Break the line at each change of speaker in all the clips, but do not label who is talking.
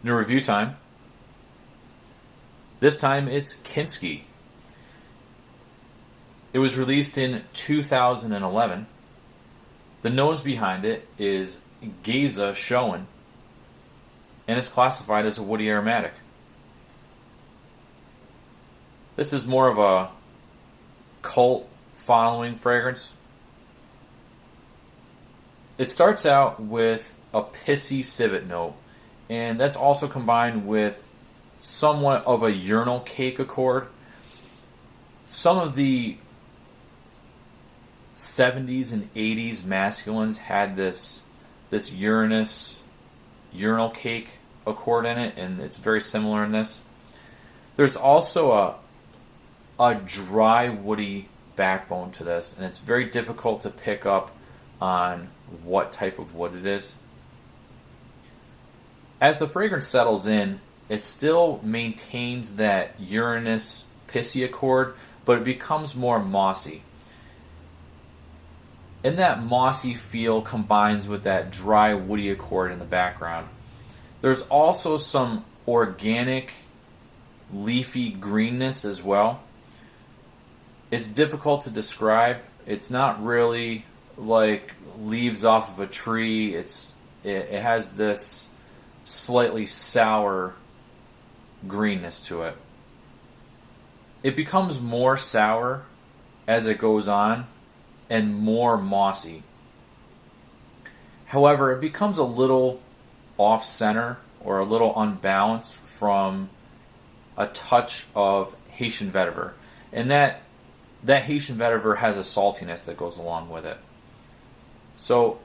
New review time. This time it's Kinski. It was released in 2011. The nose behind it is Geza Schoen, and it's classified as a woody aromatic. This is more of a cult following fragrance. It starts out with a pissy civet note, and that's also combined with somewhat of a urinal cake accord. Some of the 70s and 80s masculines had this urinal cake accord in it, and it's very similar in this. There's also a dry woody backbone to this, and it's very difficult to pick up on what type of wood it is. As the fragrance settles in, it still maintains that urinous pissy accord, but it becomes more mossy. And that mossy feel combines with that dry woody accord in the background. There's also some organic leafy greenness as well. It's difficult to describe. It's not really like leaves off of a tree. It has this slightly sour greenness to it. It becomes more sour as it goes on and more mossy. However, it becomes a little off-center or a little unbalanced from a touch of Haitian vetiver. And that Haitian vetiver has a saltiness that goes along with it. So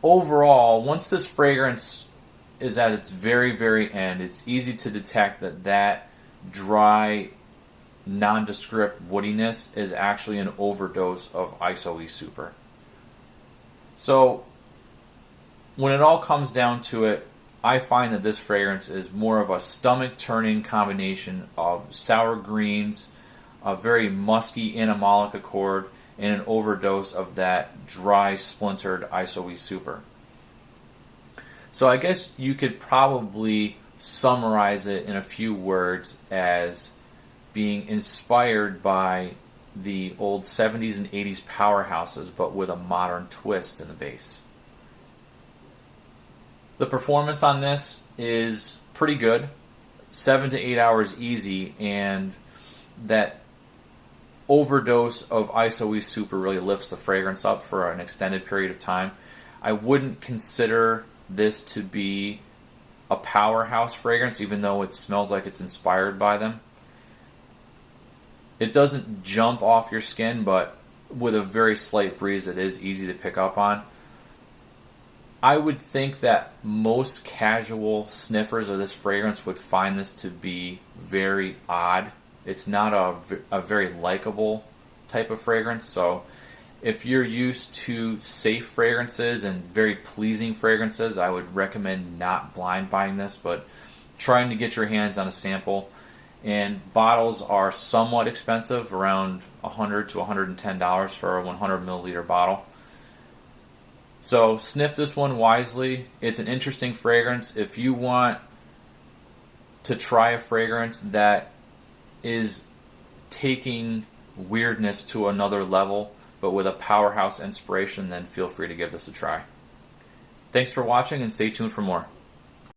overall, once this fragrance is at its very, very end, it's easy to detect that dry, nondescript woodiness is actually an overdose of ISO-E Super. So when it all comes down to it, I find that this fragrance is more of a stomach-turning combination of sour greens, a very musky animalic accord, and an overdose of that dry, splintered ISO-E Super. So I guess you could probably summarize it in a few words as being inspired by the old 70s and 80s powerhouses, but with a modern twist in the base. The performance on this is pretty good, 7 to 8 hours easy, and that overdose of ISO-E Super really lifts the fragrance up for an extended period of time. I wouldn't consider this to be a powerhouse fragrance, even though it smells like it's inspired by them. It doesn't jump off your skin, but with a very slight breeze, it is easy to pick up on. I would think that most casual sniffers of this fragrance would find this to be very odd. It's not a very likable type of fragrance, so if you're used to safe fragrances and very pleasing fragrances, I would recommend not blind buying this, but trying to get your hands on a sample. And bottles are somewhat expensive, around $100 to $110 for a 100 milliliter bottle. So sniff this one wisely. It's an interesting fragrance. If you want to try a fragrance that is taking weirdness to another level, but with a powerhouse inspiration, then feel free to give this a try. Thanks for watching, and stay tuned for more.